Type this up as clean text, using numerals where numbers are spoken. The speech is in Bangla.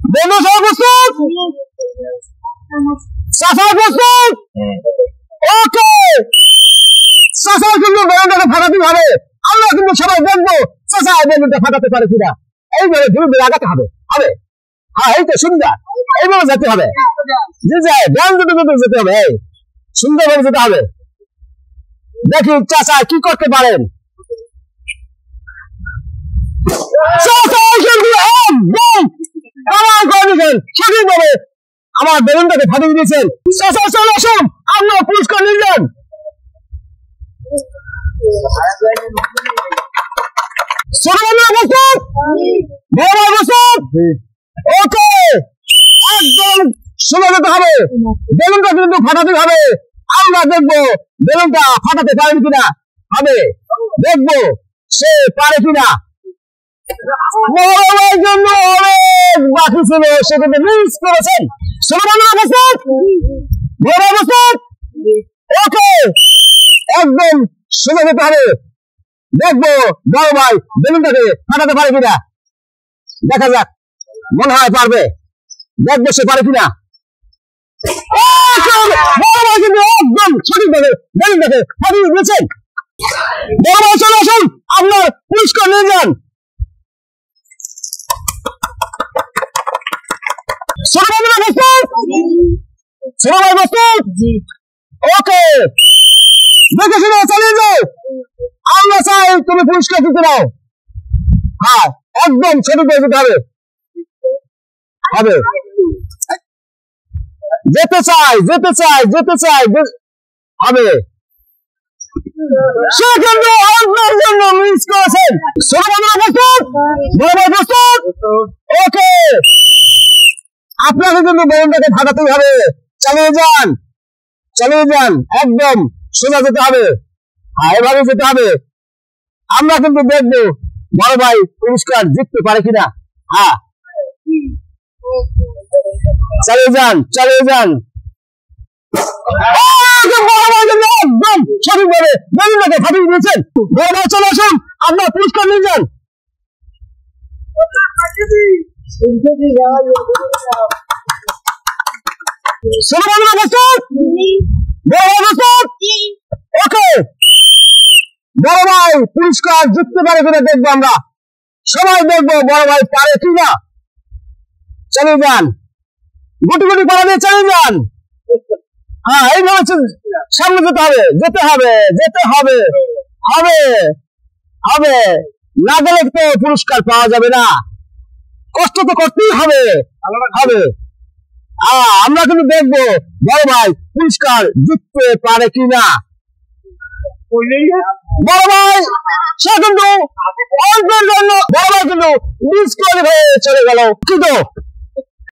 বন্ধু সবাই প্রস্তুত? চাচা প্রস্তুত? ওকে, চাচা কিন্তু বেলুনটাকে ফাটাতে হবে। আমরা কিন্তু সবাই দেখবো চাচা বেলুনটা ফাটাতে পারে কিনা। এইভাবে ধীরে ধীরে আগাতে হবে। হবে, হ্যাঁ এই তো সুন্দর। এইভাবে যেতে হবে, যে যায় ডান দুটো দুটো যেতে হবে। এই সুন্দরভাবে যেতে হবে। দেখি চাচা কি করতে পারেন। চাচা কিন্তু একদম কামাল করে দিয়েছেন, সঠিকভাবে আমার বেলুনটাকে ফাটিয়ে দিয়েছেন। চাচা চলে আসুন, আপনার পুরস্কার নিয়ে যান। ছোট বন্ধুরা প্রস্তুত? বড় ভাই প্রস্তুত? ওকে, একদম সোজা যেতে হবে। বেলুনটা কিন্তু ফাটাতে হবে। আমরা দেখবো বেলুনটা ফাটাতে পারেন কিনা। হবে, দেখবো সে পারে কিনা। বড় ভাইয়ের জন্য অনেক বাকি ছিল, সে কিন্তু মিস করেছেন। ছোট বন্ধুরা প্রস্তুত? বড় ভাই প্রস্তুত? ওকে, একদম সোজা যেতে হবে। দেখবো বড় ভাই বেলুনটাকে ফাটাতে পারে কিনা। দেখা যাক, মনে হয় পারবে। দেখবো সে পারে কিনা। বড় ভাই কিন্তু একদম সঠিকভাবে বেলুনটাকে ফাটিয়ে দিয়েছেন। বড় ভাই চলে আসুন, আপনার পুরস্কার নিয়ে যান। ছোট বন্ধুরা প্রস্তুত? ছোট ভাই প্রস্তুত? ওকে, দেখে শুনে চালিয়ে যাও। আমরা চাই তুমি পুরস্কার দিতে দাও। হ্যাঁ, একদম সঠিকভাবে যেতে হবে। হবে, যেতে চাই যেতে চাই যেতে চাই হবে। সে কিন্তু আপনার জন্য মিস করেছেন। ছোট বন্ধুরা প্রস্তুত? বড় ভাই প্রস্তুত? ওকে, আপনাকে কিন্তু বেলুনটাকে ফাটাতেই হবে। চালিয়ে যান, চালিয়ে যান, একদম সোজা যেতে হবে। হ্যাঁ, এভাবে যেতে হবে। আমরা কিন্তু দেখবো বড় ভাই পুরস্কার জিততে পারে কিনা। হ্যাঁ, চালিয়ে যান, চালিয়ে যান। বড় ভাই কিন্তু একদম সঠিকভাবে বেলুনটাকে ফাটিয়ে দিয়েছেন। বড় ভাই চলে আসুন, আপনার পুরস্কার নিয়ে যান। ছোট বন্ধুরা প্রস্তুত? বড় ভাই প্রস্তুত? ওকে, বড় ভাই পুরস্কার জিততে পারে কিনা দেখবো আমরা। সবাই দেখবো বড় ভাই পারে কিনা। চালিয়ে যান, গুটি গুটি পাড়া দিয়ে চালিয়ে যান। হ্যাঁ, এইভাবে সামনে যেতে হবে, যেতে হবে, যেতে হবে। হবে, হবে, না গেলে তো পুরস্কার পাওয়া যাবে না। কষ্ট তো করতেই হবে। হবে, আমরা কিন্তু দেখবো বড় ভাই পুরস্কার জিততে পারে কিনা। বড় ভাই সে কিন্তু অল্পের জন্য বড় ভাই কিন্তু ডিসকোয়ালিফাই হয়ে চলে গেল। কিন্তু